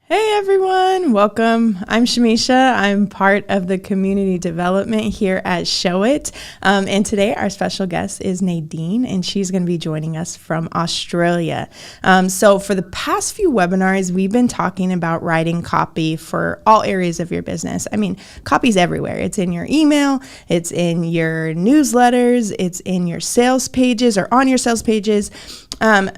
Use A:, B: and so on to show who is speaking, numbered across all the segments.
A: Hey everyone, welcome. I'm Shamisha. I'm part of the community development here at Show It. And today our special guest is Nadine, and she's going to be joining us from Australia. So for the past few webinars, we've been talking about writing copy for all areas of your business. I mean, copy's everywhere. It's in your email, it's in your newsletters, it's in your sales pages or on your sales pages.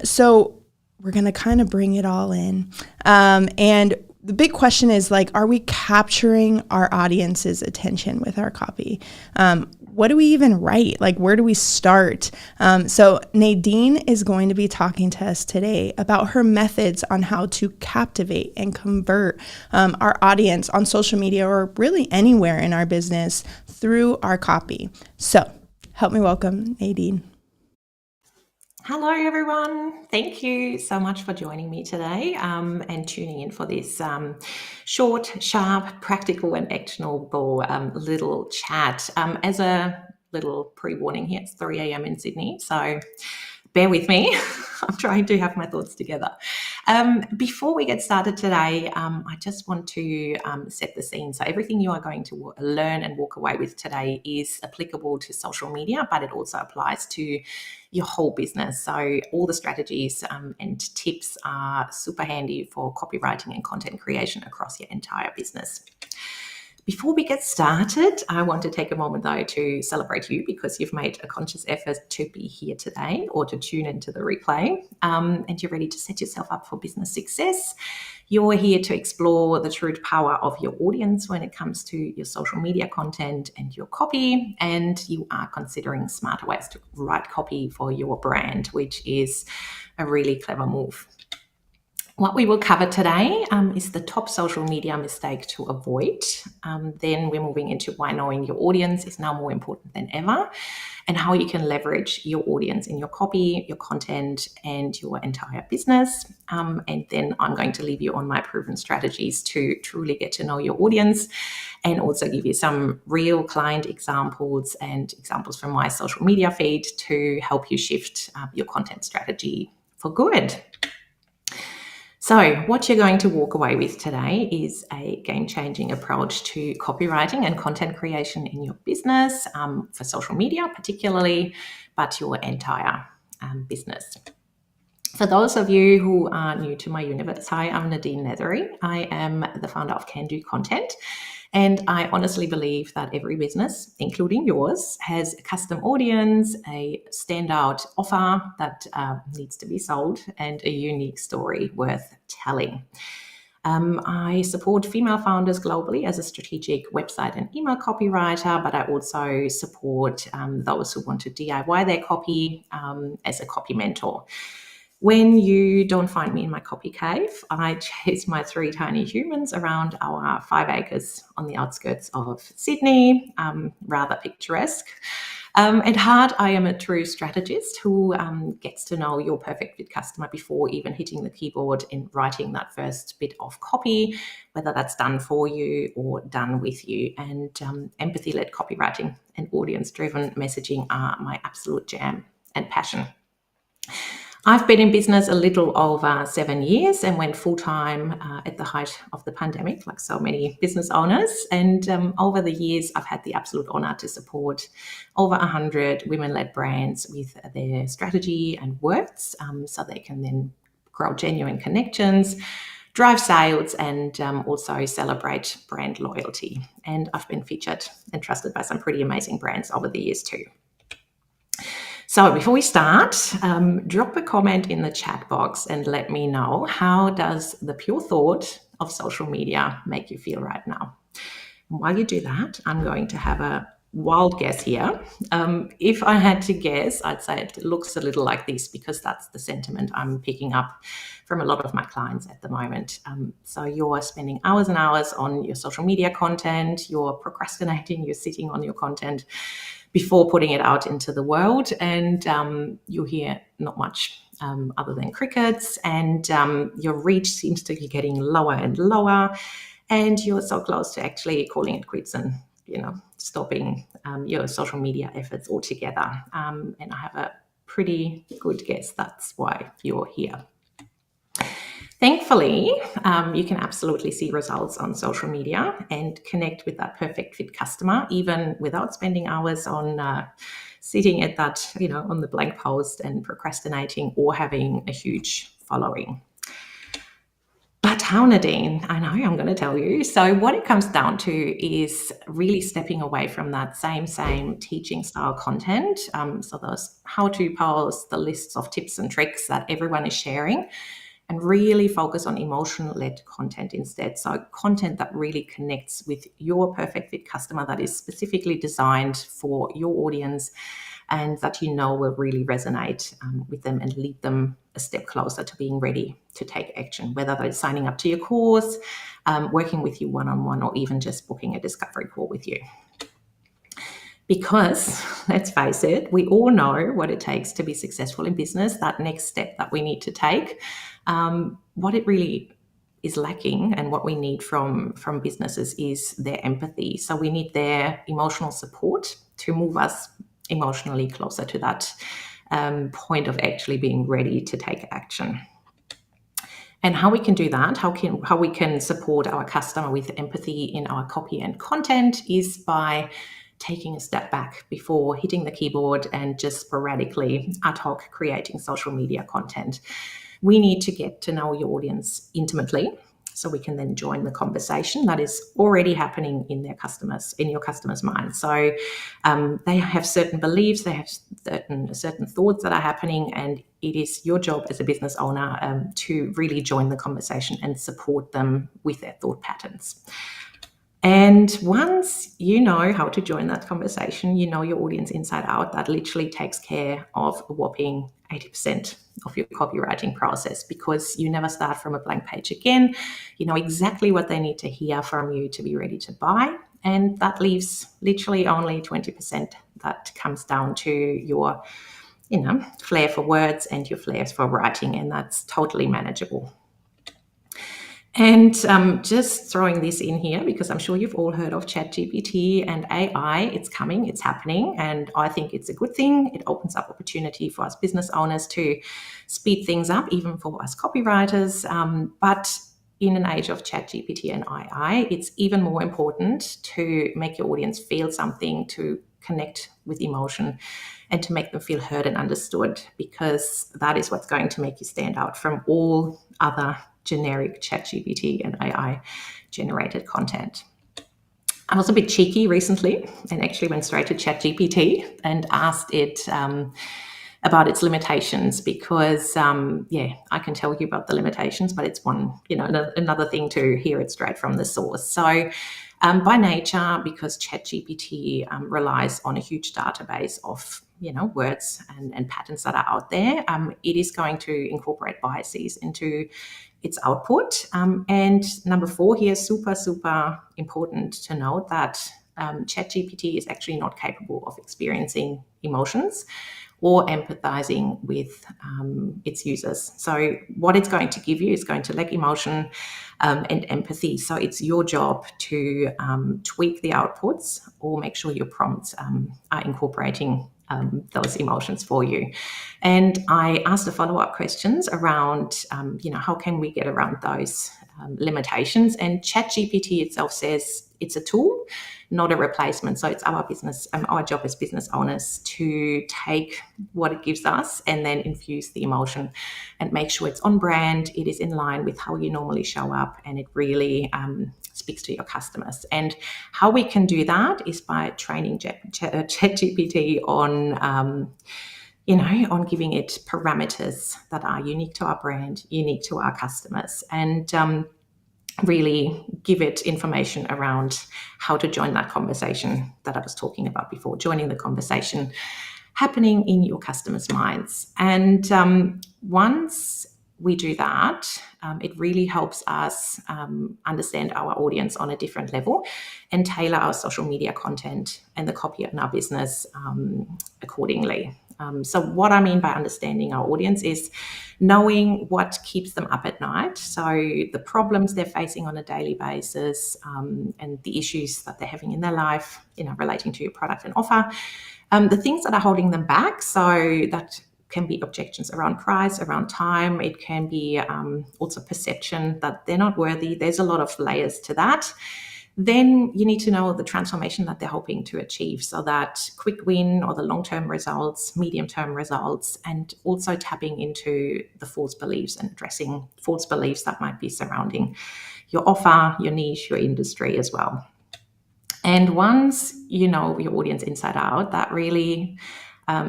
A: So we're going to kind of bring it all in. And the big question is are we capturing our audience's attention with our copy? What do we even write? Where do we start? So Nadine is going to be talking to us today about her methods on how to captivate and convert our audience on social media or really anywhere in our business through our copy. So help me welcome Nadine.
B: Hello, everyone. Thank you so much for joining me today and tuning in for this short, sharp, practical and actionable little chat. As a little pre-warning here, it's 3 a.m. in Sydney, so bear with me. I'm trying to have my thoughts together. Before we get started today, I just want to set the scene. So everything you are going to learn and walk away with today is applicable to social media, but it also applies to your whole business. So all the strategies and tips are super handy for copywriting and content creation across your entire business. Before we get started, I want to take a moment though to celebrate you because you've made a conscious effort to be here today or to tune into the replay and you're ready to set yourself up for business success. You're here to explore the true power of your audience when it comes to your social media content and your copy, and you are considering smarter ways to write copy for your brand, which is a really clever move. What we will cover today is the top social media mistake to avoid. Then we're moving into why knowing your audience is now more important than ever, and how you can leverage your audience in your copy, your content, and your entire business. And then I'm going to leave you on my proven strategies to truly get to know your audience, and also give you some real client examples and examples from my social media feed to help you shift your content strategy for good. So what you're going to walk away with today is a game-changing approach to copywriting and content creation in your business, for social media particularly, but your entire business. For those of you who are new to my universe, hi, I'm Nadine Nethery. I am the founder of Can Do Content. And I honestly believe that every business, including yours, has a custom audience, a standout offer that needs to be sold, and a unique story worth telling. I support female founders globally as a strategic website and email copywriter, but I also support those who want to DIY their copy as a copy mentor. When you don't find me in my copy cave, I chase my 3 tiny humans around our 5 acres on the outskirts of Sydney, rather picturesque. At heart, I am a true strategist who gets to know your perfect fit customer before even hitting the keyboard and writing that first bit of copy, whether that's done for you or done with you. And empathy-led copywriting and audience-driven messaging are my absolute jam and passion. I've been in business a little over 7 years and went full-time at the height of the pandemic, like so many business owners. And over the years, I've had the absolute honor to support over 100 women-led brands with their strategy and words, so they can then grow genuine connections, drive sales, and also celebrate brand loyalty. And I've been featured and trusted by some pretty amazing brands over the years too. So before we start, drop a comment in the chat box and let me know, how does the pure thought of social media make you feel right now? And while you do that, I'm going to have a wild guess here. If I had to guess, I'd say it looks a little like this, because that's the sentiment I'm picking up from a lot of my clients at the moment. So you're spending hours and hours on your social media content, you're procrastinating, you're sitting on your content before putting it out into the world, and you hear not much other than crickets, and your reach seems to be getting lower and lower, and you're so close to actually calling it quits and stopping your social media efforts altogether. And I have a pretty good guess that's why you're here. Thankfully, you can absolutely see results on social media and connect with that perfect fit customer, even without spending hours on sitting at that, on the blank post and procrastinating or having a huge following. But how, Nadine? I know I'm going to tell you. So what it comes down to is really stepping away from that same teaching style content. So those how-to posts, the lists of tips and tricks that everyone is sharing, and really focus on emotion-led content instead. So content that really connects with your perfect fit customer, that is specifically designed for your audience and that will really resonate with them and lead them a step closer to being ready to take action, whether they're signing up to your course, working with you one-on-one, or even just booking a discovery call with you. Because let's face it, we all know what it takes to be successful in business, that next step that we need to take. What it really is lacking and what we need from businesses is their empathy. So we need their emotional support to move us emotionally closer to that point of actually being ready to take action. And how we can do that, how we can support our customer with empathy in our copy and content, is by taking a step back before hitting the keyboard and just sporadically ad hoc creating social media content. We need to get to know your audience intimately, so we can then join the conversation that is already happening in your customers' minds. So they have certain beliefs, they have certain thoughts that are happening, and it is your job as a business owner to really join the conversation and support them with their thought patterns. And once you know how to join that conversation, you know your audience inside out, that literally takes care of a whopping 80% of your copywriting process, because you never start from a blank page again. You know exactly what they need to hear from you to be ready to buy. And that leaves literally only 20% that comes down to your, flair for words and your flair for writing. And that's totally manageable. And just throwing this in here, because I'm sure you've all heard of Chat GPT and AI. It's coming, it's happening, and I think it's a good thing. It opens up opportunity for us business owners to speed things up, even for us copywriters. But in an age of Chat GPT and AI, it's even more important to make your audience feel something, to connect with emotion, and to make them feel heard and understood, because that is what's going to make you stand out from all other generic Chat GPT and AI generated content. I was a bit cheeky recently and actually went straight to Chat GPT and asked it about its limitations, because I can tell you about the limitations, but it's another thing to hear it straight from the source. So by nature, because Chat GPT relies on a huge database of words and patterns that are out there, it is going to incorporate biases into its output. And number 4 here, super important to note that Chat GPT is actually not capable of experiencing emotions or empathizing with its users. So what it's going to give you is going to lack emotion and empathy. So it's your job to tweak the outputs or make sure your prompts are incorporating those emotions for you. And I asked the follow-up questions around, how can we get around those limitations? And ChatGPT itself says it's a tool, not a replacement. So it's our job as business owners to take what it gives us and then infuse the emotion and make sure it's on brand, it is in line with how you normally show up, and it really speaks to your customers. And how we can do that is by training ChatGPT on on giving it parameters that are unique to our brand, unique to our customers, and really give it information around how to join that conversation that I was talking about before, joining the conversation happening in your customers' minds. And once we do that, it really helps us understand our audience on a different level and tailor our social media content and the copy in our business accordingly. So what I mean by understanding our audience is knowing what keeps them up at night. So the problems they're facing on a daily basis and the issues that they're having in their life, relating to your product and offer. The things that are holding them back, so that can be objections around price, around time. It can be also perception that they're not worthy. There's a lot of layers to that. Then you need to know the transformation that they're hoping to achieve. So that quick win or the long-term results, medium-term results, and also tapping into the false beliefs and addressing false beliefs that might be surrounding your offer, your niche, your industry as well. And once you know your audience inside out, that really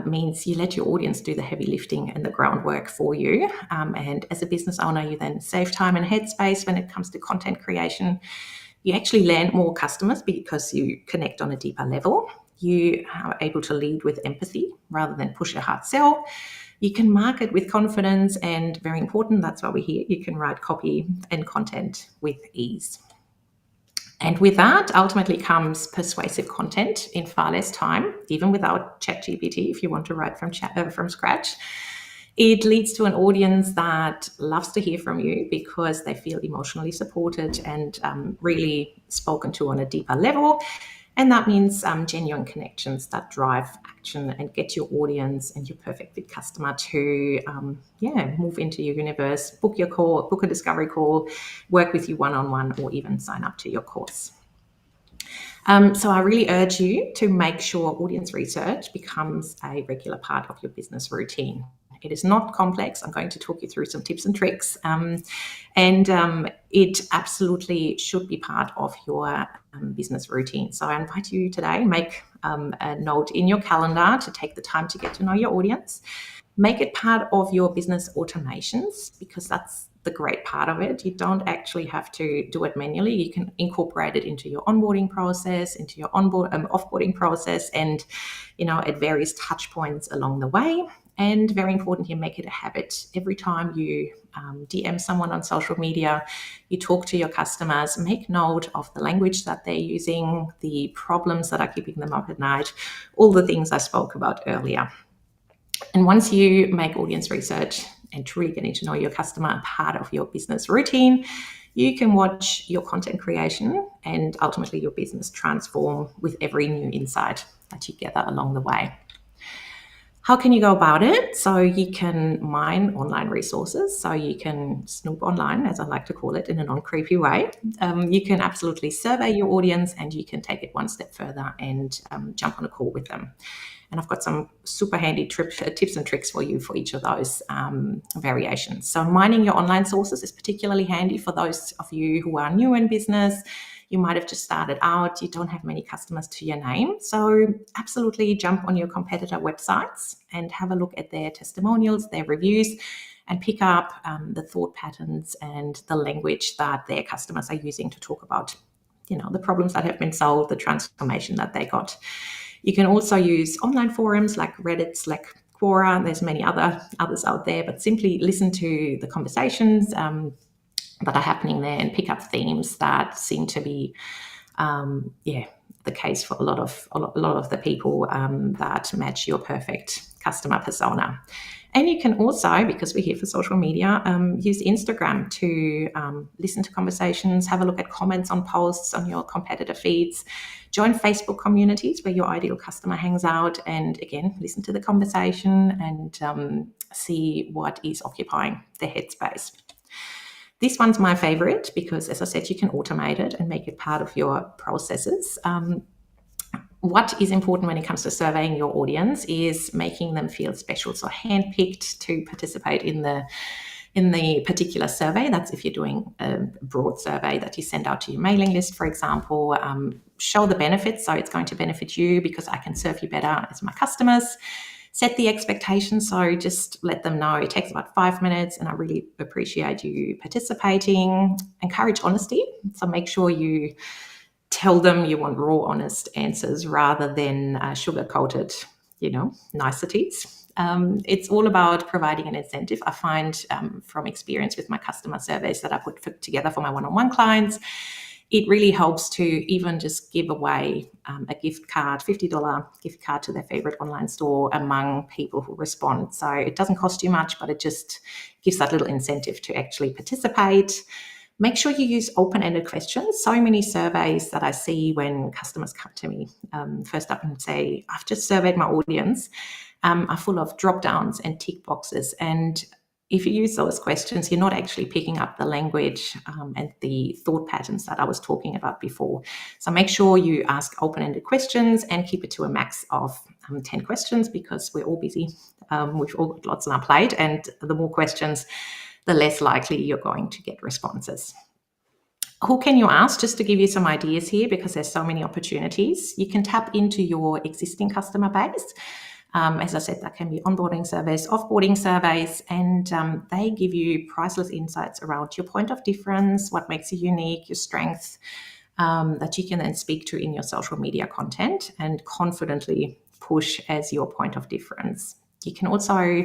B: means you let your audience do the heavy lifting and the groundwork for you. And as a business owner, you then save time and headspace when it comes to content creation. You actually land more customers because you connect on a deeper level. You are able to lead with empathy rather than push a hard sell. You can market with confidence, and very important, that's why we're here, you can write copy and content with ease. And with that ultimately comes persuasive content in far less time, even without Chat GPT, if you want to write from scratch. It leads to an audience that loves to hear from you because they feel emotionally supported and really spoken to on a deeper level. And that means genuine connections that drive action and get your audience and your perfect fit customer to move into your universe, book your call, book a discovery call, work with you one-on-one, or even sign up to your course. So I really urge you to make sure audience research becomes a regular part of your business routine. It is not complex. I'm going to talk you through some tips and tricks, and it absolutely should be part of your business routine. So I invite you today, make a note in your calendar to take the time to get to know your audience. Make it part of your business automations, because that's the great part of it. You don't actually have to do it manually. You can incorporate it into your onboarding process, into your offboarding process, and at various touch points along the way. And very important, you make it a habit. Every time you DM someone on social media, you talk to your customers, make note of the language that they're using, the problems that are keeping them up at night, all the things I spoke about earlier. And once you make audience research and truly getting to know your customer a part of your business routine, you can watch your content creation and ultimately your business transform with every new insight that you gather along the way. How can you go about it? So you can mine online resources. So you can snoop online, as I like to call it, in a non-creepy way. You can absolutely survey your audience, and you can take it one step further and jump on a call with them. And I've got some super handy tips and tricks for you for each of those variations. So mining your online sources is particularly handy for those of you who are new in business. You might have just started out. You don't have many customers to your name. So absolutely jump on your competitor websites and have a look at their testimonials, their reviews, and pick up the thought patterns and the language that their customers are using to talk about, the problems that have been solved, the transformation that they got. You can also use online forums like Reddit, Slack, Quora. There's many others out there, but simply listen to the conversations that are happening there and pick up themes that seem to be, the case for a lot of the people that match your perfect customer persona. And you can also, because we're here for social media, use Instagram to listen to conversations, have a look at comments on posts on your competitor feeds, join Facebook communities where your ideal customer hangs out, and again, listen to the conversation and see what is occupying their headspace. This one's my favorite because, as I said, you can automate it and make it part of your processes. What is important when it comes to surveying your audience is making them feel special. So handpicked to participate in the particular survey. That's if you're doing a broad survey that you send out to your mailing list, for example. Show the benefits. So it's going to benefit you because I can serve you better as my customers. Set the expectations. So just let them know it takes about 5 minutes and I really appreciate you participating. Encourage honesty. So make sure you tell them you want raw, honest answers rather than sugar-coated, niceties. It's all about providing an incentive. I find from experience with my customer surveys that I put together for my one-on-one clients, it really helps to even just give away a gift card, $50 gift card to their favorite online store among people who respond. So it doesn't cost you much, but it just gives that little incentive to actually participate. Make sure you use open-ended questions. So many surveys that I see when customers come to me first up and say, I've just surveyed my audience, are full of drop-downs and tick boxes. And if you use those questions, you're not actually picking up the language and the thought patterns that I was talking about before. So make sure you ask open-ended questions and keep it to a max of 10 questions, because we're all busy. We've all got lots on our plate, and the more questions, the less likely you're going to get responses. Who can you ask? Just to give you some ideas here, because there's so many opportunities. You can tap into your existing customer base. As I said, that can be onboarding surveys, offboarding surveys, and they give you priceless insights around your point of difference, what makes you unique, your strengths, that you can then speak to in your social media content and confidently push as your point of difference. You can also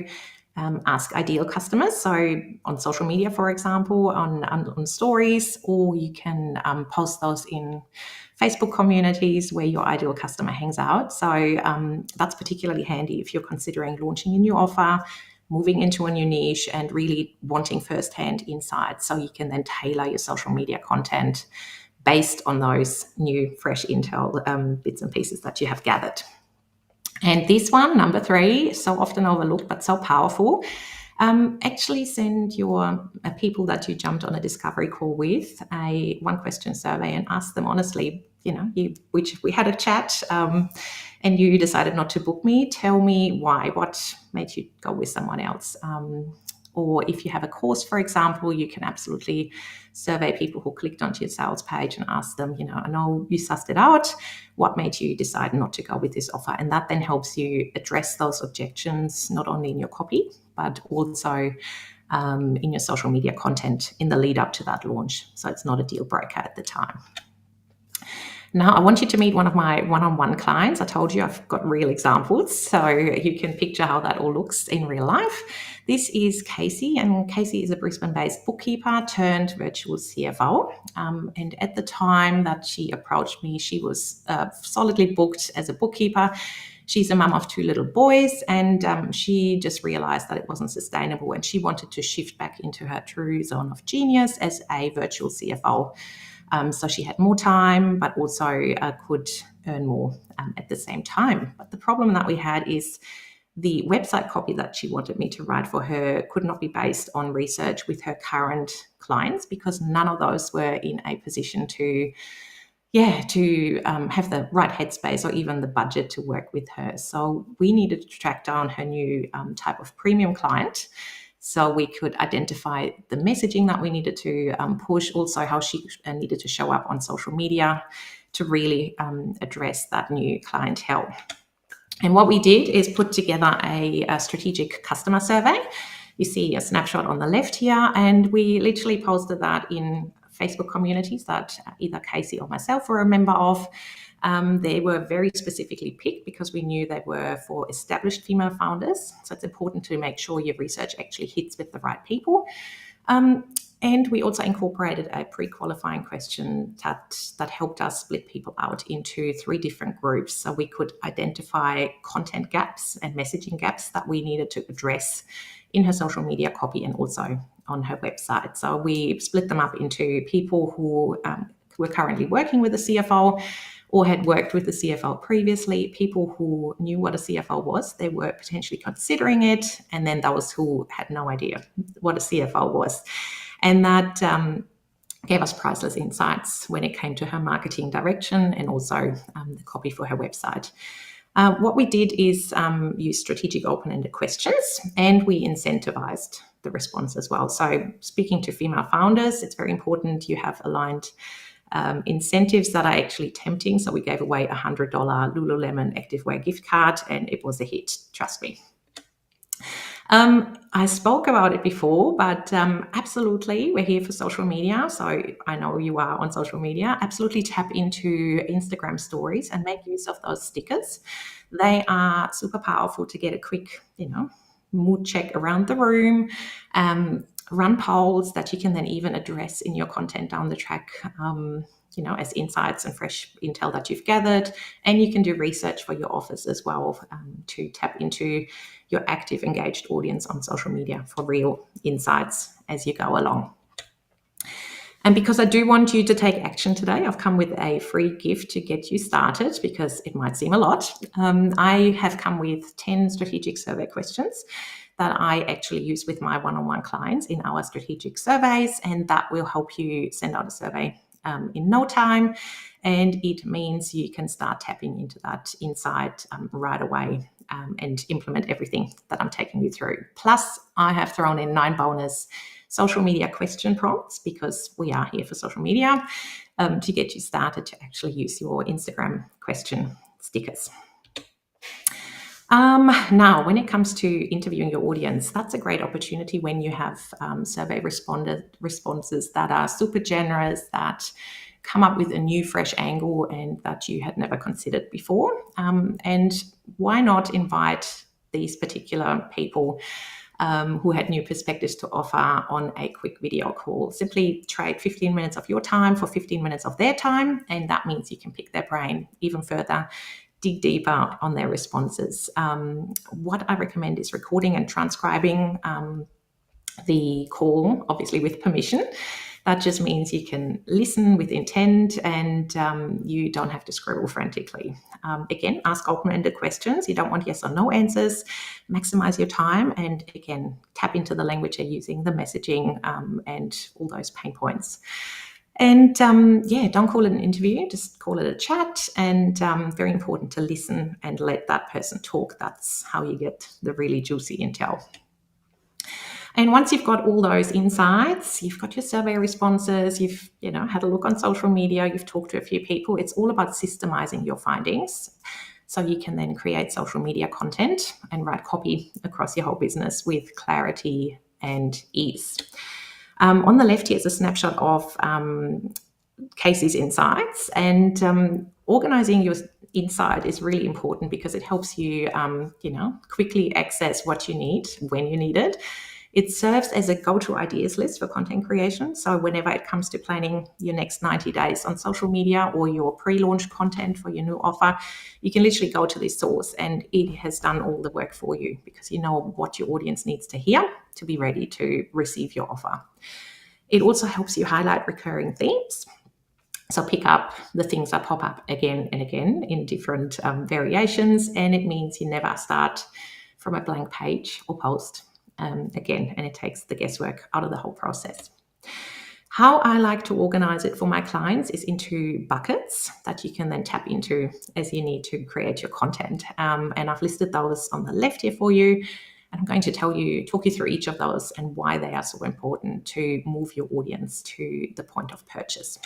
B: ask ideal customers, so on social media, for example, on stories, or you can post those in Facebook communities where your ideal customer hangs out. So that's particularly handy if you're considering launching a new offer, moving into a new niche, and really wanting first-hand insights, so you can then tailor your social media content based on those new, fresh intel bits and pieces that you have gathered. And this one, number 3, so often overlooked but so powerful. Actually send your people that you jumped on a discovery call with a 1-question survey and ask them honestly, which we had a chat and you decided not to book me. Tell me why. What made you go with someone else? Or if you have a course, for example, you can absolutely survey people who clicked onto your sales page and ask them, I know you sussed it out. What made you decide not to go with this offer? And that then helps you address those objections, not only in your copy, but also in your social media content in the lead up to that launch. So it's not a deal breaker at the time. Now, I want you to meet one of my one-on-one clients. I told you I've got real examples, so you can picture how that all looks in real life. This is Casey, and Casey is a Brisbane-based bookkeeper turned virtual CFO. And at the time that she approached me, she was solidly booked as a bookkeeper. She's a mum of 2 little boys, and she just realized that it wasn't sustainable, and she wanted to shift back into her true zone of genius as a virtual CFO. So she had more time, but also could earn more at the same time. But the problem that we had is the website copy that she wanted me to write for her could not be based on research with her current clients, because none of those were in a position to have the right headspace or even the budget to work with her. So we needed to track down her new type of premium client, so we could identify the messaging that we needed to push, also how she needed to show up on social media to really address that new clientele. And what we did is put together a strategic customer survey. You see a snapshot on the left here, and we literally posted that in Facebook communities that either Casey or myself were a member of. They were very specifically picked because we knew they were for established female founders. So it's important to make sure your research actually hits with the right people. And we also incorporated a pre-qualifying question that helped us split people out into 3 different groups. So we could identify content gaps and messaging gaps that we needed to address in her social media copy and also on her website. So we split them up into people who were currently working with a CFO or had worked with the CFO previously, people who knew what a CFO was, they were potentially considering it, and then those who had no idea what a CFO was. And that gave us priceless insights when it came to her marketing direction and also the copy for her website. What we did is use strategic open-ended questions, and we incentivized the response as well. So speaking to female founders, it's very important you have aligned incentives that are actually tempting. So we gave away a $100 Lululemon activewear gift card, and it was a hit, trust me. I spoke about it before, but absolutely, we're here for social media. So I know you are on social media. Absolutely tap into Instagram stories and make use of those stickers. They are super powerful to get a quick, mood check around the room. Run polls that you can then even address in your content down the track, as insights and fresh intel that you've gathered. And you can do research for your offers as well to tap into your active, engaged audience on social media for real insights as you go along. And because I do want you to take action today, I've come with a free gift to get you started, because it might seem a lot. I have come with 10 strategic survey questions that I actually use with my one-on-one clients in our strategic surveys, and that will help you send out a survey in no time. And it means you can start tapping into that insight right away and implement everything that I'm taking you through. Plus, I have thrown in 9 bonus social media question prompts, because we are here for social media, to get you started to actually use your Instagram question stickers. Now, when it comes to interviewing your audience, that's a great opportunity when you have survey responses that are super generous, that come up with a new, fresh angle and that you had never considered before. And why not invite these particular people who had new perspectives to offer on a quick video call? Simply trade 15 minutes of your time for 15 minutes of their time, and that means you can pick their brain even further, dig deeper on their responses. What I recommend is recording and transcribing the call, obviously with permission. That just means you can listen with intent, and you don't have to scribble frantically. Again, ask open-ended questions. You don't want yes or no answers. Maximize your time, and again, tap into the language you're using, the messaging, and all those pain points. And don't call it an interview, just call it a chat. And very important to listen and let that person talk. That's how you get the really juicy intel. And once you've got all those insights, you've got your survey responses, you've had a look on social media, you've talked to a few people, it's all about systemizing your findings. So you can then create social media content and write copy across your whole business with clarity and ease. On the left here is a snapshot of Casey's insights, and organizing your insight is really important because it helps you, quickly access what you need when you need it. It serves as a go-to ideas list for content creation. So whenever it comes to planning your next 90 days on social media or your pre-launch content for your new offer, you can literally go to this source and it has done all the work for you, because you know what your audience needs to hear to be ready to receive your offer. It also helps you highlight recurring themes. So pick up the things that pop up again and again in different variations, and it means you never start from a blank page or post again, and it takes the guesswork out of the whole process. How I like to organize it for my clients is into buckets that you can then tap into as you need to create your content. And I've listed those on the left here for you. And I'm going to talk you through each of those and why they are so important to move your audience to the point of purchase.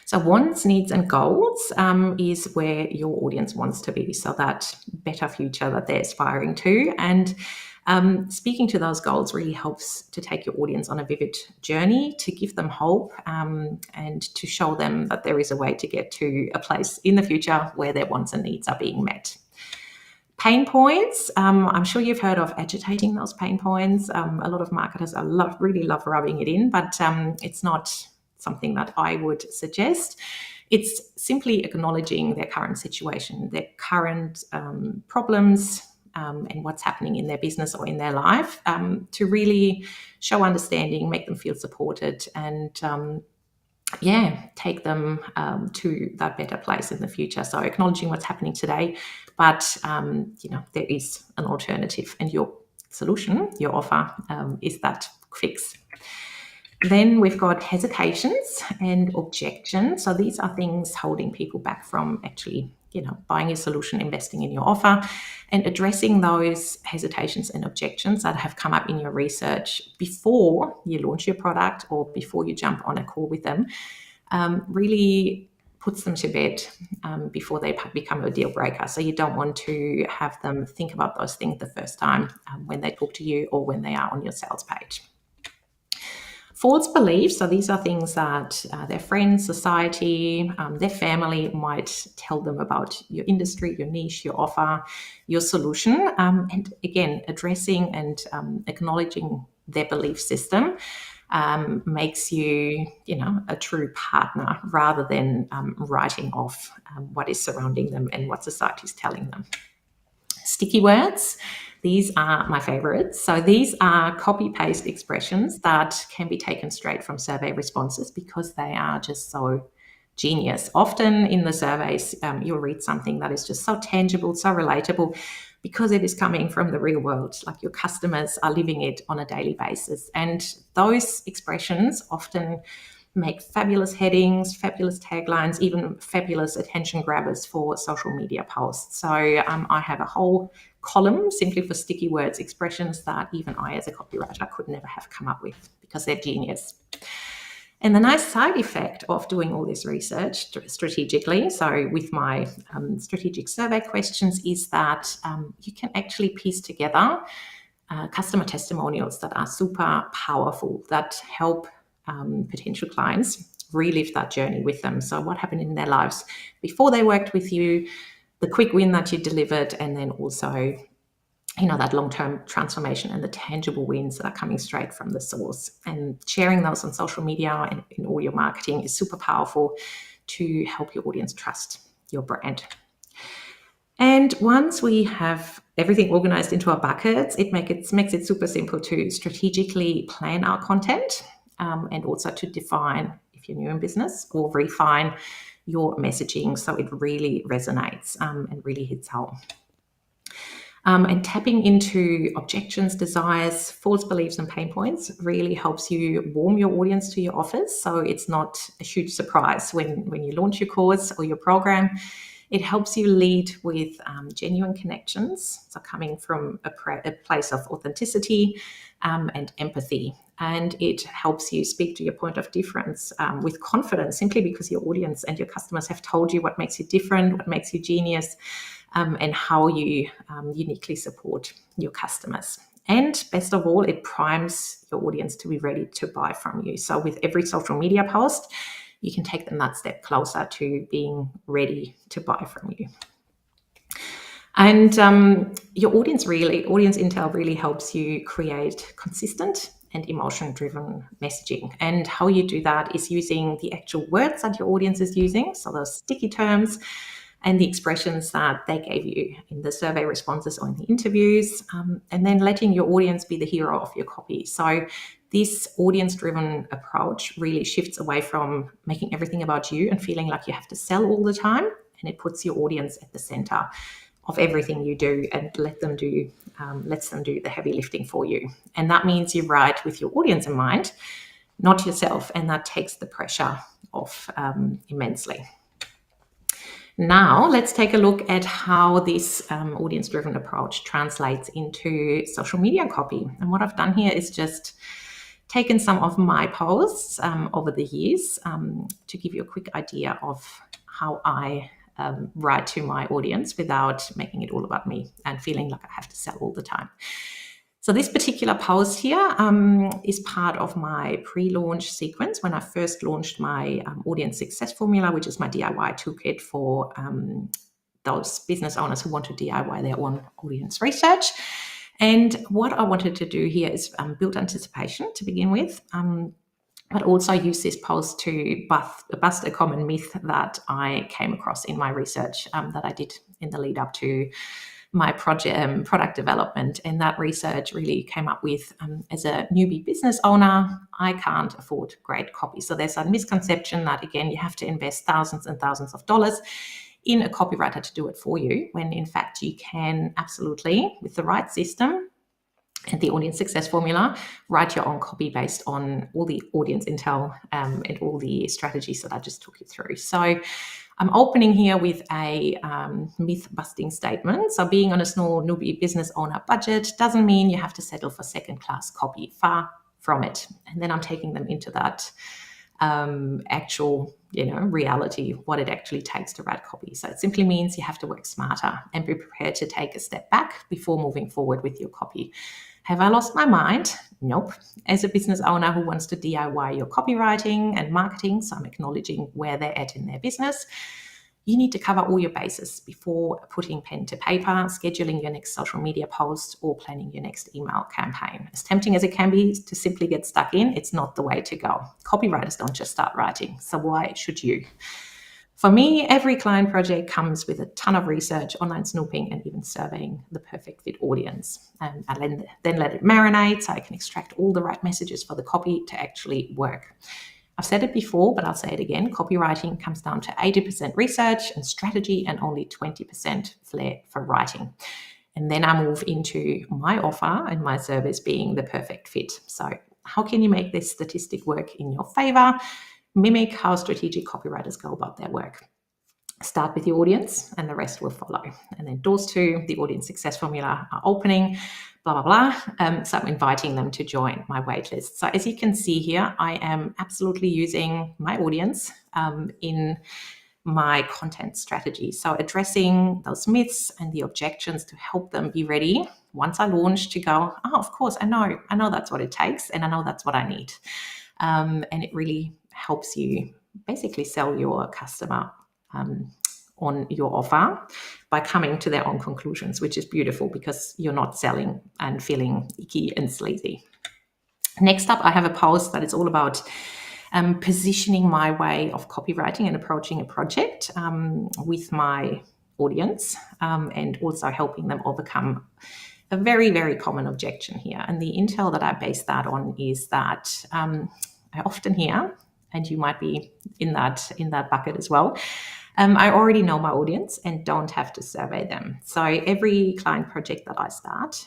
B: So wants, needs, and goals is where your audience wants to be. So that better future that they're aspiring to. And speaking to those goals really helps to take your audience on a vivid journey, to give them hope, and to show them that there is a way to get to a place in the future where their wants and needs are being met. Pain points, I'm sure you've heard of agitating those pain points. A lot of marketers really love rubbing it in, but it's not something that I would suggest. It's simply acknowledging their current situation, their current problems, and what's happening in their business or in their life, to really show understanding, make them feel supported, and take them to that better place in the future. So acknowledging what's happening today, but there is an alternative, and your solution, your offer, is that fix. Then we've got hesitations and objections. So these are things holding people back from actually, buying your solution, investing in your offer, and addressing those hesitations and objections that have come up in your research before you launch your product or before you jump on a call with them, really puts them to bed before they become a deal breaker. So you don't want to have them think about those things the first time when they talk to you or when they are on your sales page. False beliefs, so these are things that their friends, society, their family might tell them about your industry, your niche, your offer, your solution. And again, addressing and acknowledging their belief system makes you, a true partner, rather than writing off what is surrounding them and what society is telling them. Sticky words. These are my favorites. So these are copy-paste expressions that can be taken straight from survey responses because they are just so genius. Often in the surveys, you'll read something that is just so tangible, so relatable, because it is coming from the real world. Like your customers are living it on a daily basis. And those expressions often make fabulous headings, fabulous taglines, even fabulous attention grabbers for social media posts. So I have a whole column simply for sticky words, expressions that even I as a copywriter could never have come up with because they're genius. And the nice side effect of doing all this research strategically, so with my strategic survey questions, is that you can actually piece together customer testimonials that are super powerful, that help potential clients relive that journey with them. So what happened in their lives before they worked with you, the quick win that you delivered, and then also that long-term transformation and the tangible wins that are coming straight from the source. And sharing those on social media and in all your marketing is super powerful to help your audience trust your brand. And once we have everything organized into our buckets, it makes it super simple to strategically plan our content and also to define, if you're new in business, or refine your messaging so it really resonates and really hits home. And tapping into objections, desires, false beliefs, and pain points really helps you warm your audience to your offers. So it's not a huge surprise when you launch your course or your program. It helps you lead with genuine connections, so coming from a place of authenticity and empathy. And it helps you speak to your point of difference with confidence, simply because your audience and your customers have told you what makes you different, what makes you genius, and how you uniquely support your customers. And best of all, it primes your audience to be ready to buy from you. So with every social media post, you can take them that step closer to being ready to buy from you. And your audience intel really helps you create consistent and emotion-driven messaging. And how you do that is using the actual words that your audience is using, so those sticky terms, and the expressions that they gave you in the survey responses or in the interviews, and then letting your audience be the hero of your copy. So this audience-driven approach really shifts away from making everything about you and feeling like you have to sell all the time, and it puts your audience at the center of everything you do and lets them do the heavy lifting for you. And that means you write with your audience in mind, not yourself, and that takes the pressure off immensely. Now, let's take a look at how this audience-driven approach translates into social media copy. And what I've done here is just taken some of my posts over the years to give you a quick idea of how I write to my audience without making it all about me and feeling like I have to sell all the time. So this particular post here is part of my pre-launch sequence when I first launched my audience success formula, which is my DIY toolkit for those business owners who want to DIY their own audience research. And what I wanted to do here is build anticipation to begin with, but also use this post to bust a common myth that I came across in my research that I did in the lead up to my product development. And that research really came up with, as a newbie business owner, I can't afford great copy. So there's a misconception that, again, you have to invest thousands and thousands of dollars in a copywriter to do it for you, when in fact you can absolutely, with the right system and the audience success formula, write your own copy based on all the audience intel and all the strategies that I just took you through. So I'm opening here with a myth-busting statement. So being on a small newbie business owner budget doesn't mean you have to settle for second-class copy. Far from it. And then I'm taking them into that actual, reality, what it actually takes to write copy. So it simply means you have to work smarter and be prepared to take a step back before moving forward with your copy. Have I lost my mind? Nope. As a business owner who wants to DIY your copywriting and marketing, so I'm acknowledging where they're at in their business, you need to cover all your bases before putting pen to paper, scheduling your next social media post, or planning your next email campaign. As tempting as it can be to simply get stuck in, it's not the way to go. Copywriters don't just start writing, so why should you? For me, every client project comes with a ton of research, online snooping, and even surveying the perfect fit audience. And I then let it marinate so I can extract all the right messages for the copy to actually work. I've said it before, but I'll say it again. Copywriting comes down to 80% research and strategy and only 20% flair for writing. And then I move into my offer and my service being the perfect fit. So how can you make this statistic work in your favor? Mimic how strategic copywriters go about their work. Start with the audience and the rest will follow. And then doors to the audience success formula are opening, blah, blah, blah. So I'm inviting them to join my waitlist. So as you can see here, I am absolutely using my audience in my content strategy. So addressing those myths and the objections to help them be ready once I launch to go, oh, of course, I know that's what it takes and I know that's what I need. And it really helps you basically sell your customer on your offer by coming to their own conclusions, which is beautiful because you're not selling and feeling icky and sleazy. Next up, I have a post that is all about positioning my way of copywriting and approaching a project with my audience and also helping them overcome a very, very common objection here. And the intel that I base that on is that I often hear, and you might be in that bucket as well, I already know my audience and don't have to survey them. So every client project that I starts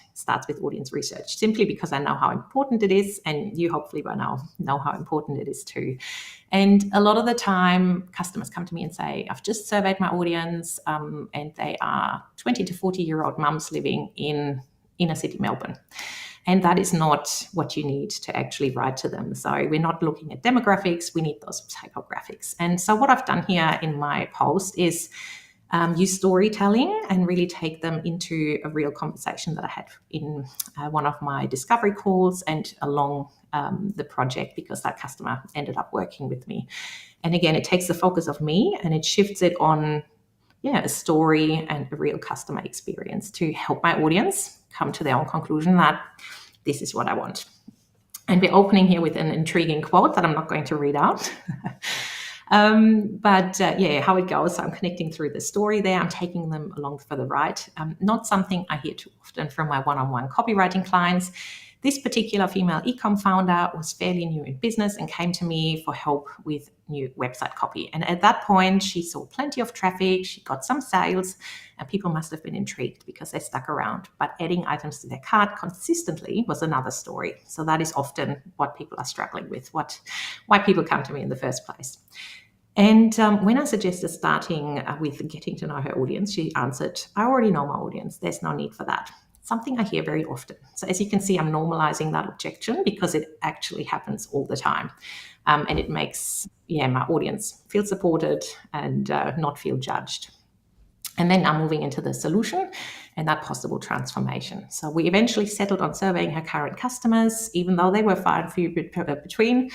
B: with audience research, simply because I know how important it is, and you hopefully by now know how important it is too. And a lot of the time, customers come to me and say, I've just surveyed my audience, and they are 20 to 40-year-old mums living in inner city Melbourne. And that is not what you need to actually write to them. So we're not looking at demographics, we need those psychographics. And so what I've done here in my post is use storytelling and really take them into a real conversation that I had in one of my discovery calls and along the project, because that customer ended up working with me. And again, it takes the focus of me and it shifts it on a story and a real customer experience to help my audience come to their own conclusion that this is what I want. And we're opening here with an intriguing quote that I'm not going to read out. But how it goes. So I'm connecting through the story there. I'm taking them along for the ride. Not something I hear too often from my one-on-one copywriting clients. This particular female e-com founder was fairly new in business and came to me for help with new website copy. And at that point, she saw plenty of traffic, she got some sales, and people must have been intrigued because they stuck around. But adding items to their cart consistently was another story. So that is often what people are struggling with, why people come to me in the first place. And when I suggested starting with getting to know her audience, she answered, I already know my audience. There's no need for that. Something I hear very often. So as you can see, I'm normalizing that objection because it actually happens all the time. And it makes my audience feel supported and not feel judged. And then I'm moving into the solution and that possible transformation. So we eventually settled on surveying her current customers, even though they were far and few between,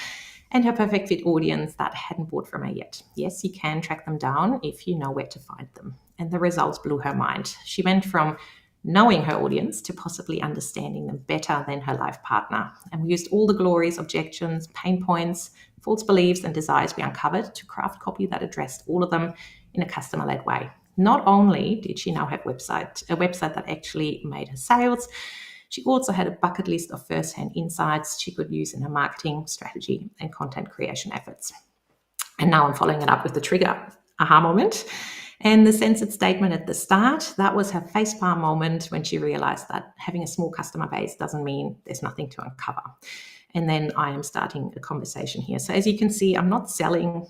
B: and her perfect fit audience that hadn't bought from her yet. Yes, you can track them down if you know where to find them. And the results blew her mind. She went from knowing her audience to possibly understanding them better than her life partner. And we used all the glories, objections, pain points, false beliefs, and desires we uncovered to craft copy that addressed all of them in a customer-led way. Not only did she now have a website that actually made her sales, she also had a bucket list of first-hand insights she could use in her marketing strategy and content creation efforts. And now I'm following it up with the trigger aha moment. And the censored statement at the start, that was her facepalm moment when she realized that having a small customer base doesn't mean there's nothing to uncover. And then I am starting a conversation here. So as you can see, I'm not selling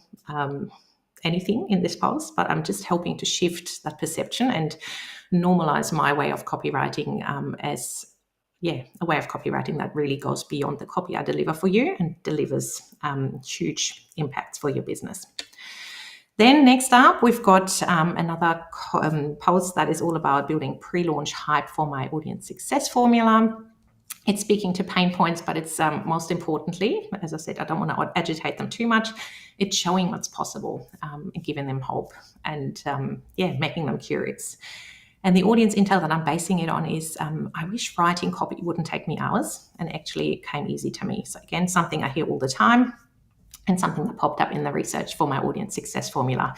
B: anything in this post, but I'm just helping to shift that perception and normalize my way of copywriting as a way of copywriting that really goes beyond the copy I deliver for you and delivers huge impacts for your business. Then next up, we've got another post that is all about building pre-launch hype for my audience success formula. It's speaking to pain points, but it's most importantly, as I said, I don't want to agitate them too much. It's showing what's possible and giving them hope and making them curious. And the audience intel that I'm basing it on is I wish writing copy wouldn't take me hours and actually it came easy to me. So again, something I hear all the time and something that popped up in the research for my audience success formula.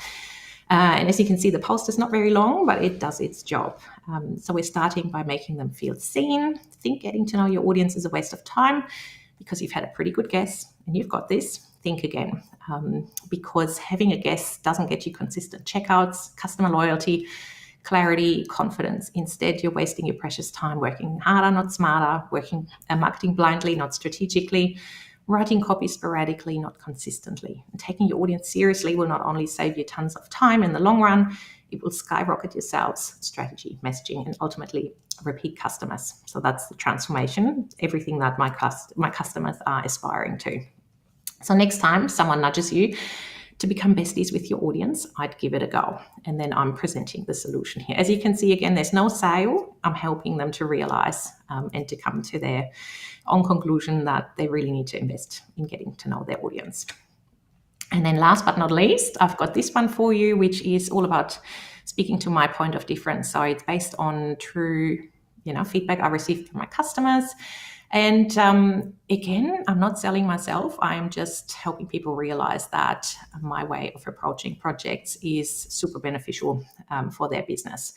B: And as you can see, the post is not very long, but it does its job. So we're starting by making them feel seen. Think getting to know your audience is a waste of time because you've had a pretty good guess and you've got this. Think again, because having a guess doesn't get you consistent checkouts, customer loyalty, clarity, confidence. Instead, you're wasting your precious time working harder, not smarter, marketing blindly, not strategically, writing copy sporadically, not consistently. And taking your audience seriously will not only save you tons of time in the long run, it will skyrocket your sales, strategy, messaging, and ultimately repeat customers. So that's the transformation, everything that my customers are aspiring to. So next time someone nudges you to become besties with your audience, I'd give it a go. And then I'm presenting the solution here. As you can see, again, there's no sale. I'm helping them to realize and to come to their own conclusion that they really need to invest in getting to know their audience. And then last but not least, I've got this one for you, which is all about speaking to my point of difference. So it's based on true, feedback I received from my customers. And again, I'm not selling myself. I'm just helping people realize that my way of approaching projects is super beneficial for their business.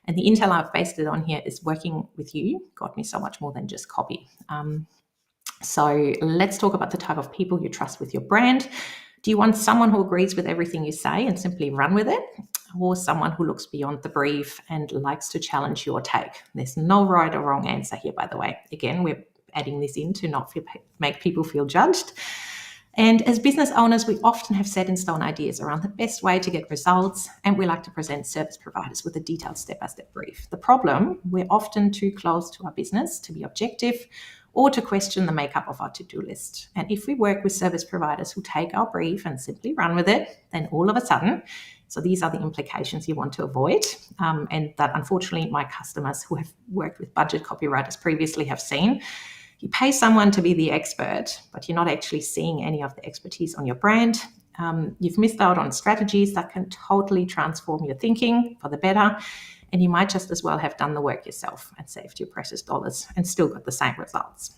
B: And the intel I've based it on here is working with you got me so much more than just copy. So let's talk about the type of people you trust with your brand. Do you want someone who agrees with everything you say and simply run with it? Or someone who looks beyond the brief and likes to challenge your take? There's no right or wrong answer here, by the way. Again, we're adding this in to not make people feel judged. And as business owners, we often have set in stone ideas around the best way to get results, and we like to present service providers with a detailed step-by-step brief. The problem, we're often too close to our business to be objective or to question the makeup of our to-do list. And if we work with service providers who take our brief and simply run with it, then all of a sudden, so these are the implications you want to avoid, and that unfortunately my customers who have worked with budget copywriters previously have seen. You pay someone to be the expert, but you're not actually seeing any of the expertise on your brand. You've missed out on strategies that can totally transform your thinking for the better. And you might just as well have done the work yourself and saved your precious dollars and still got the same results.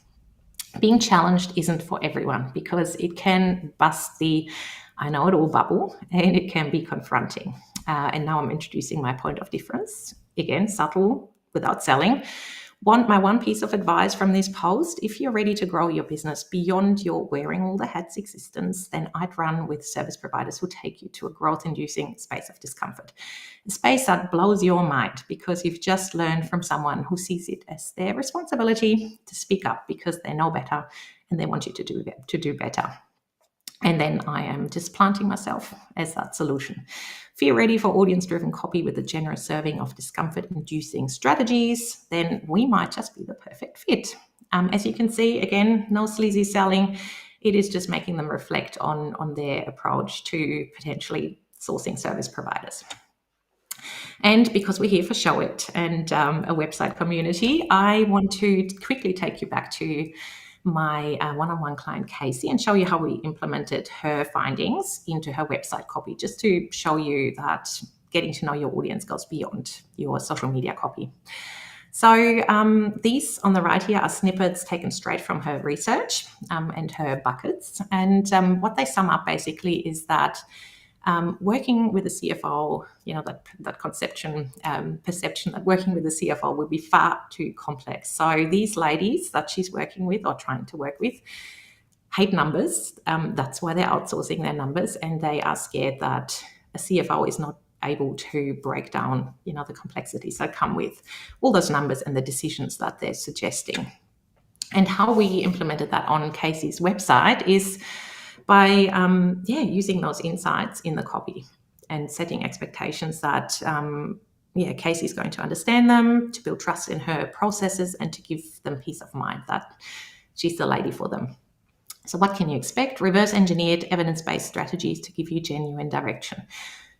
B: Being challenged isn't for everyone because it can bust the I know it all bubble, and it can be confronting. And now I'm introducing my point of difference. Again, subtle, without selling. My one piece of advice from this post, if you're ready to grow your business beyond your wearing all the hats existence, then I'd run with service providers who take you to a growth-inducing space of discomfort. A space that blows your mind because you've just learned from someone who sees it as their responsibility to speak up because they know better and they want you to do better. And then I am just planting myself as that solution. If you're ready for audience-driven copy with a generous serving of discomfort-inducing strategies, then we might just be the perfect fit. As you can see, again, no sleazy selling. It is just making them reflect on their approach to potentially sourcing service providers. And because we're here for Show It and a website community, I want to quickly take you back to my one-on-one client Casey and show you how we implemented her findings into her website copy, just to show you that getting to know your audience goes beyond your social media copy. So these on the right here are snippets taken straight from her research and her buckets. And what they sum up basically is that working with a CFO, that perception that working with a CFO would be far too complex. So these ladies that she's working with or trying to work with hate numbers. That's why they're outsourcing their numbers, and they are scared that a CFO is not able to break down, the complexities that come with all those numbers and the decisions that they're suggesting. And how we implemented that on Casey's website is by using those insights in the copy and setting expectations that Casey's going to understand them, to build trust in her processes, and to give them peace of mind that she's the lady for them. So what can you expect? Reverse engineered evidence-based strategies to give you genuine direction.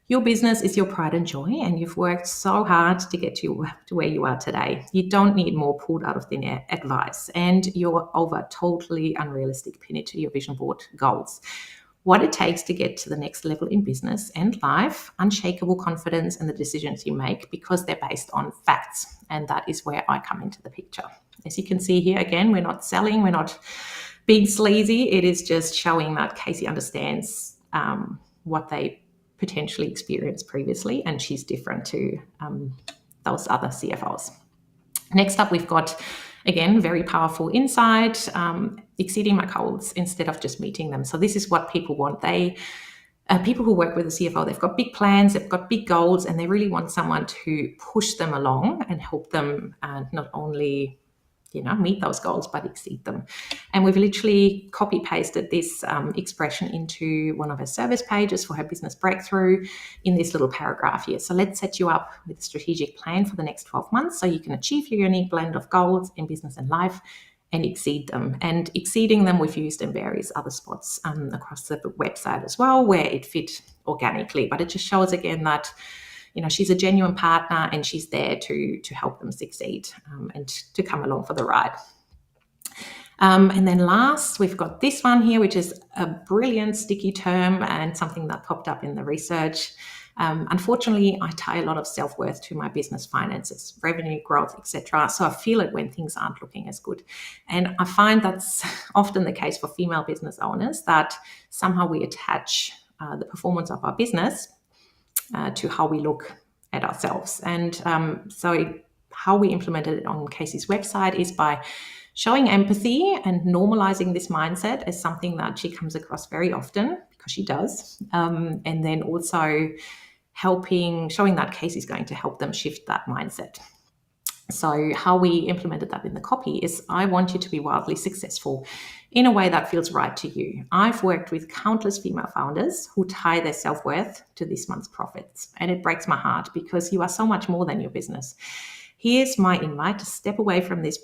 B: Your business is your pride and joy, and you've worked so hard to get to where you are today. You don't need more pulled out of thin air advice, and you're over totally unrealistic pin it to your vision board goals. What it takes to get to the next level in business and life, unshakable confidence in the decisions you make because they're based on facts, and that is where I come into the picture. As you can see here, again, we're not selling, we're not being sleazy. It is just showing that Casey understands what they potentially experienced previously, and she's different to those other CFOs. Next up, we've got, again, very powerful insight, exceeding my goals instead of just meeting them. So this is what people want. People who work with a CFO, they've got big plans, they've got big goals, and they really want someone to push them along and help them not only meet those goals, but exceed them. And we've literally copy pasted this expression into one of her service pages for her business breakthrough in this little paragraph here. So let's set you up with a strategic plan for the next 12 months so you can achieve your unique blend of goals in business and life and exceed them. And exceeding them we've used in various other spots across the website as well, where it fit organically. But it just shows again that she's a genuine partner and she's there to help them succeed and to come along for the ride. And then last, we've got this one here, which is a brilliant sticky term and something that popped up in the research. Unfortunately, I tie a lot of self-worth to my business finances, revenue growth, etc. So I feel it when things aren't looking as good. And I find that's often the case for female business owners, that somehow we attach the performance of our business to how we look at ourselves. And so how we implemented it on Casey's website is by showing empathy and normalizing this mindset as something that she comes across very often, because she does. And then also showing that Casey's going to help them shift that mindset. So how we implemented that in the copy is, I want you to be wildly successful in a way that feels right to you. I've worked with countless female founders who tie their self-worth to this month's profits. And it breaks my heart, because you are so much more than your business. Here's my invite to step away from this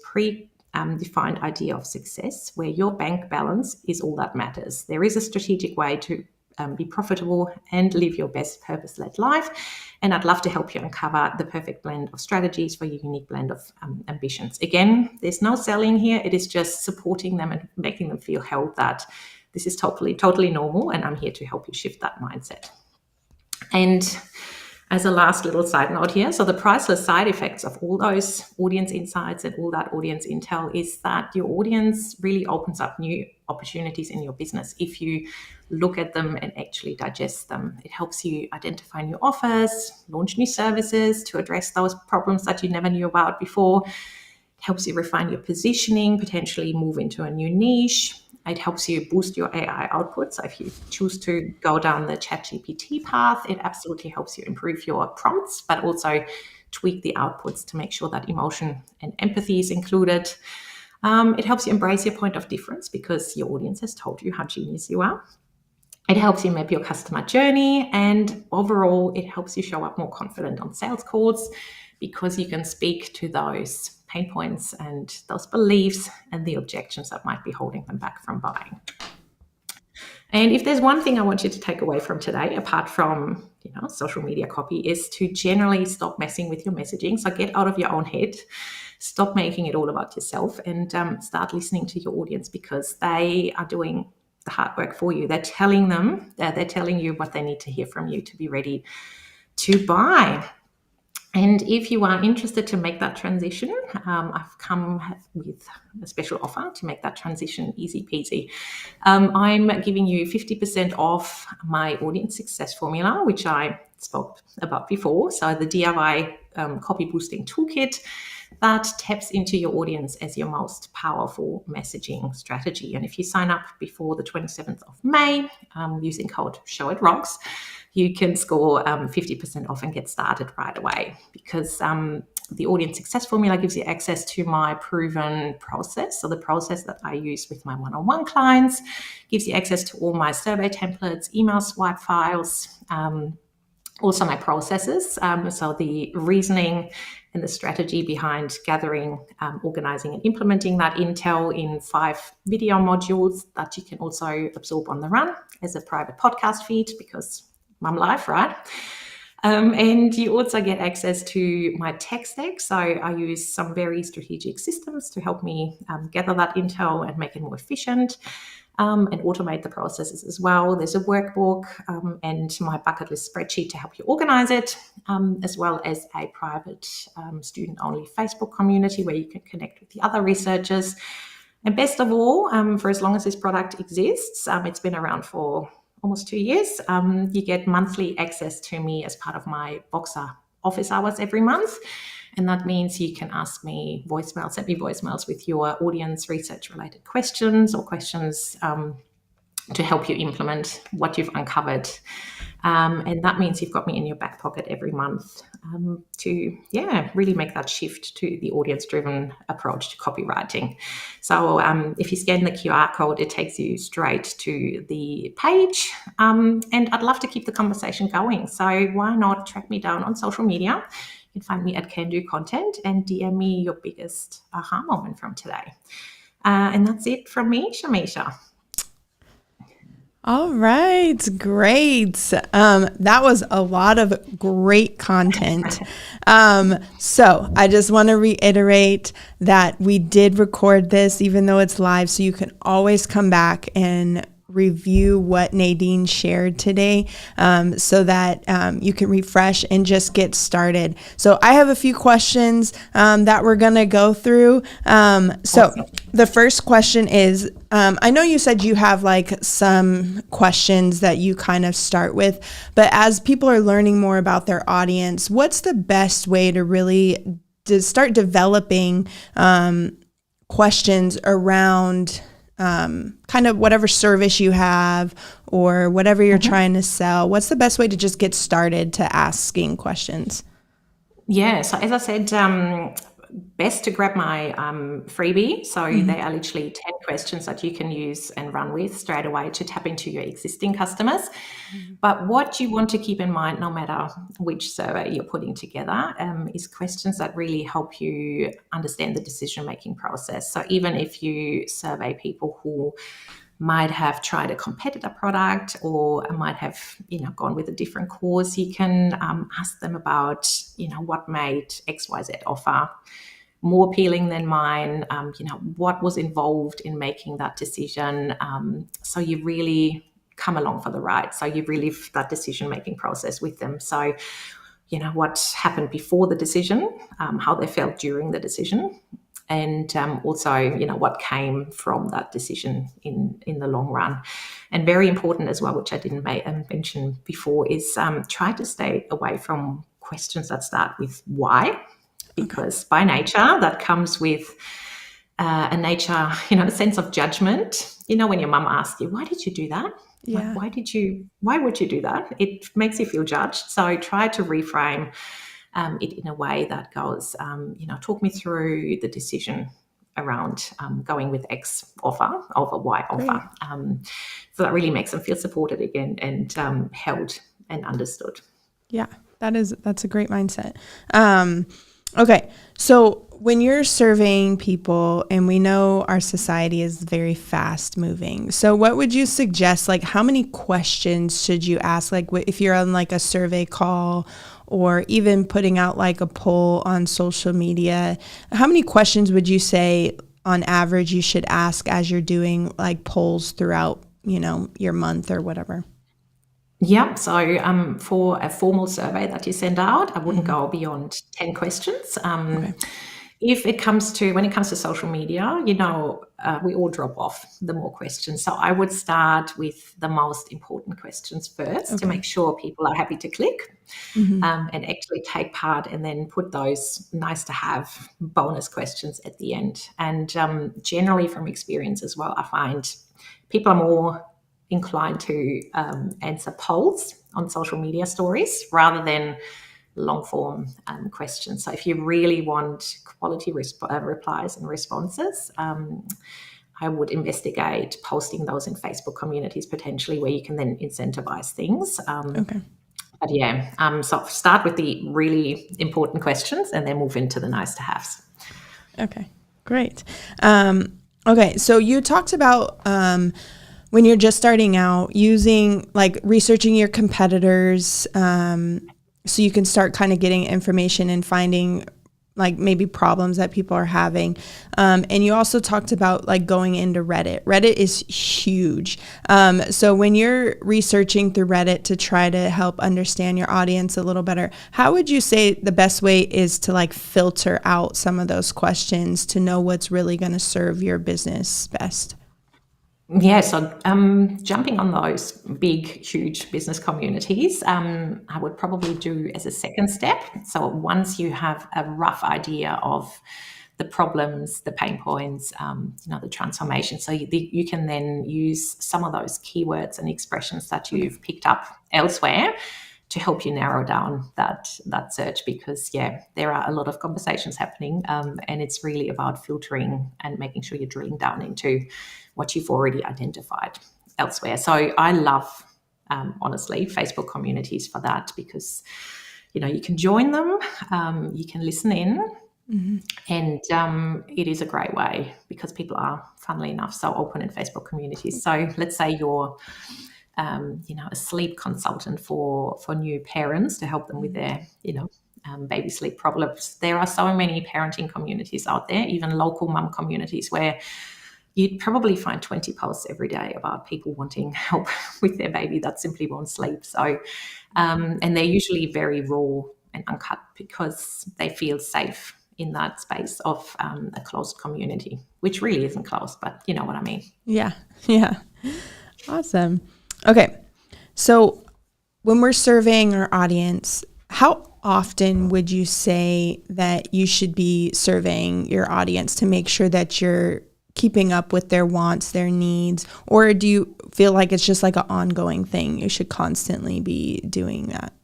B: defined idea of success, where your bank balance is all that matters. There is a strategic way to be profitable and live your best purpose-led life. And I'd love to help you uncover the perfect blend of strategies for your unique blend of ambitions. Again, there's no selling here. It is just supporting them and making them feel held, that this is totally normal, and I'm here to help you shift that mindset. And as a last little side note here, so the priceless side effects of all those audience insights and all that audience intel is that your audience really opens up new opportunities in your business if you look at them and actually digest them. It helps you identify new offers, launch new services to address those problems that you never knew about before. It helps you refine your positioning, potentially move into a new niche. It helps you boost your AI output. So if you choose to go down the Chat GPT path, it absolutely helps you improve your prompts, but also tweak the outputs to make sure that emotion and empathy is included. It helps you embrace your point of difference, because your audience has told you how genius you are. It helps you map your customer journey, and overall, it helps you show up more confident on sales calls, because you can speak to those pain points and those beliefs and the objections that might be holding them back from buying. And if there's one thing I want you to take away from today, apart from social media copy, is to generally stop messing with your messaging. So get out of your own head, stop making it all about yourself, and start listening to your audience, because they are doing the hard work for you. They're telling you what they need to hear from you to be ready to buy. And if you are interested to make that transition, I've come with a special offer to make that transition easy peasy. I'm giving you 50% off my audience success formula, which I spoke about before. So the DIY copy boosting toolkit that taps into your audience as your most powerful messaging strategy. And if you sign up before the 27th of May using code SHOWITROCKS, you can score 50% off and get started right away, because the audience success formula gives you access to my proven process. So the process that I use with my one-on-one clients gives you access to all my survey templates, email swipe files, also my processes. So the reasoning and the strategy behind gathering, organizing and implementing that intel in 5 video modules that you can also absorb on the run as a private podcast feed, because mum life, right? And you also get access to my tech stack. So I use some very strategic systems to help me gather that intel and make it more efficient, and automate the processes as well. There's a workbook and my bucket list spreadsheet to help you organize it, as well as a private student-only Facebook community where you can connect with the other researchers. And best of all, for as long as this product exists, it's been around for almost 2 years, you get monthly access to me as part of my Boxer office hours every month. And that means you can ask me voicemails, send me voicemails with your audience research related questions or questions to help you implement what you've uncovered. And that means you've got me in your back pocket every month to really make that shift to the audience-driven approach to copywriting. So if you scan the QR code, it takes you straight to the page. And I'd love to keep the conversation going. So why not track me down on social media? You can find me at Can Do Content and DM me your biggest aha moment from today. And that's it from me, Shamisha.
A: All right, great. That was a lot of great content. So I just want to reiterate that we did record this, even though it's live, so you can always come back and review what Nadine shared today, so that you can refresh and just get started. So I have a few questions that we're going to go through. So the first question is, I know you said you have like some questions that you kind of start with, but as people are learning more about their audience, what's the best way to really start developing questions around kind of whatever service you have or whatever you're trying to sell? What's the best way to just get started to asking questions?
B: Yeah, so as I said, best to grab my freebie. So they are literally 10 questions that you can use and run with straight away to tap into your existing customers. But what you want to keep in mind, no matter which survey you're putting together, is questions that really help you understand the decision-making process. So even if you survey people who might have tried a competitor product or might have, gone with a different course, you can ask them about, what made XYZ offer more appealing than mine, what was involved in making that decision. So you really come along for the ride. So you relive that decision-making process with them. So, what happened before the decision, how they felt during the decision, and also, what came from that decision in the long run. And very important as well, which I didn't mention before, is try to stay away from questions that start with why, because by nature, that comes with a nature, a sense of judgment. When your mum asks you, why did you do that?
A: Yeah.
B: Like, why would you do that? It makes you feel judged. So try to reframe it in a way that goes, talk me through the decision around going with X offer over Y offer. So that really makes them feel supported again and held and understood.
A: Yeah, that's a great mindset. Okay, so when you're surveying people, and we know our society is very fast moving, so what would you suggest, like how many questions should you ask, like if you're on like a survey call or even putting out like a poll on social media, how many questions would you say on average you should ask as you're doing like polls throughout, your month or whatever?
B: Yeah, so for a formal survey that you send out, I wouldn't go beyond 10 questions.
A: Okay.
B: When it comes to social media, we all drop off the more questions. So I would start with the most important questions first to make sure people are happy to click and actually take part, and then put those nice to have bonus questions at the end. And generally from experience as well, I find people are more inclined to answer polls on social media stories rather than long form questions. So if you really want quality replies and responses, I would investigate posting those in Facebook communities potentially, where you can then incentivize things. But yeah, so start with the really important questions and then move into the nice to haves.
A: Okay, great. Okay, so you talked about when you're just starting out, using like researching your competitors, so you can start kind of getting information and finding like maybe problems that people are having. And you also talked about like going into Reddit. Reddit is huge. So when you're researching through Reddit to try to help understand your audience a little better, how would you say the best way is to like filter out some of those questions to know what's really going to serve your business best?
B: Yeah, so jumping on those big, huge business communities, I would probably do as a second step. So once you have a rough idea of the problems, the pain points, the transformation, so you can then use some of those keywords and expressions that you've picked up elsewhere to help you narrow down that search, because there are a lot of conversations happening, and it's really about filtering and making sure you're drilling down into what you've already identified elsewhere. So I love, honestly, Facebook communities for that, because you can join them, you can listen in, and it is a great way, because people are, funnily enough, so open in Facebook communities. So let's say you're a sleep consultant for new parents to help them with their baby sleep problems. There are so many parenting communities out there, even local mum communities, where you'd probably find 20 posts every day about people wanting help with their baby that simply won't sleep. So and they're usually very raw and uncut, because they feel safe in that space of a closed community, which really isn't closed, but you know what I mean.
A: Yeah. Awesome. Okay. So when we're surveying our audience, how often would you say that you should be surveying your audience to make sure that you're keeping up with their wants, their needs? Or do you feel like it's just like an ongoing thing? You should constantly be doing that.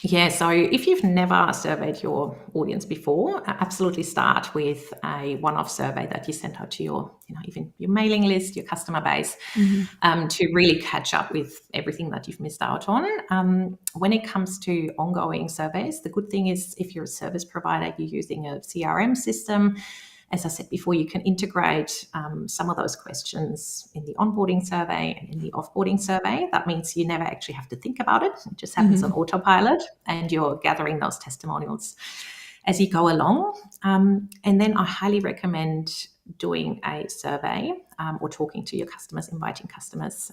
B: Yeah, so if you've never surveyed your audience before, absolutely start with a one-off survey that you send out to your, even your mailing list, your customer base, to really catch up with everything that you've missed out on. When it comes to ongoing surveys, the good thing is, if you're a service provider, you're using a CRM system. As I said before, you can integrate some of those questions in the onboarding survey and in the offboarding survey. That means you never actually have to think about it. It just happens on autopilot, and you're gathering those testimonials as you go along. And then I highly recommend doing a survey or talking to your customers, inviting customers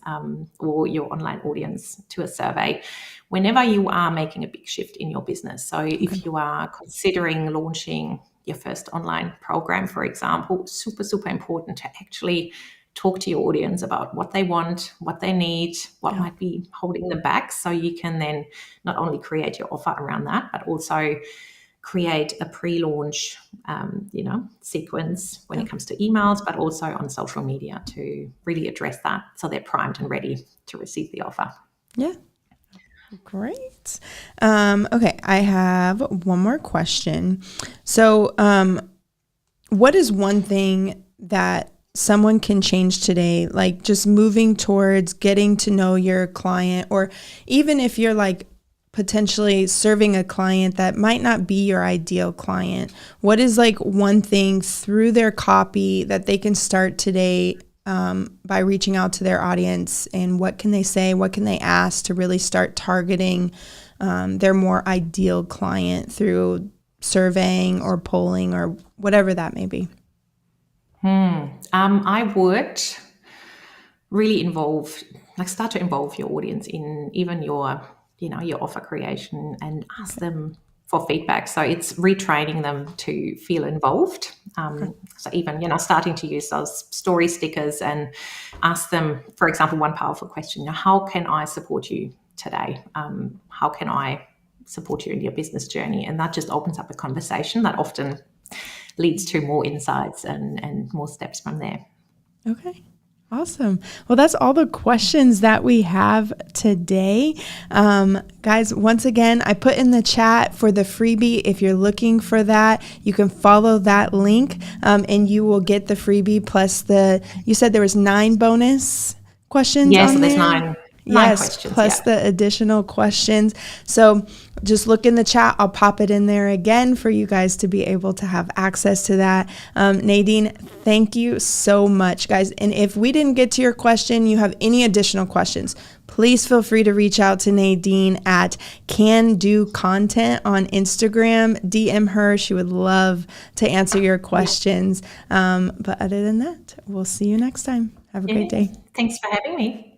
B: or your online audience to a survey whenever you are making a big shift in your business. So if you are considering launching your first online program, for example, super, super important to actually talk to your audience about what they want, what they need, what might be holding them back. So you can then not only create your offer around that, but also create a pre-launch, sequence when it comes to emails, but also on social media to really address that, so they're primed and ready to receive the offer.
A: Yeah. Great. Okay, I have one more question. So, what is one thing that someone can change today, like just moving towards getting to know your client, or even if you're like potentially serving a client that might not be your ideal client, what is like one thing through their copy that they can start today by reaching out to their audience, and what can they say, what can they ask to really start targeting their more ideal client through surveying or polling or whatever that may be?
B: I would really start to involve your audience in even your offer creation, and ask them for feedback. So it's retraining them to feel involved. So even, starting to use those story stickers and ask them, for example, one powerful question: how can I support you today? How can I support you in your business journey? And that just opens up a conversation that often leads to more insights and more steps from there.
A: Okay. Awesome. Well, that's all the questions that we have today. Guys, once again, I put in the chat for the freebie. If you're looking for that, you can follow that link and you will get the freebie plus you said there was 9 bonus questions.
B: Yes,
A: on
B: there's
A: there?
B: 9
A: Yes,
B: questions,
A: plus the additional questions. So just look in the chat. I'll pop it in there again for you guys to be able to have access to that. Nadine, thank you so much, guys. And if we didn't get to your question, you have any additional questions, please feel free to reach out to Nadine at Can Do Content on Instagram. DM her. She would love to answer your questions. But other than that, we'll see you next time. Have a great day.
B: Thanks for having me.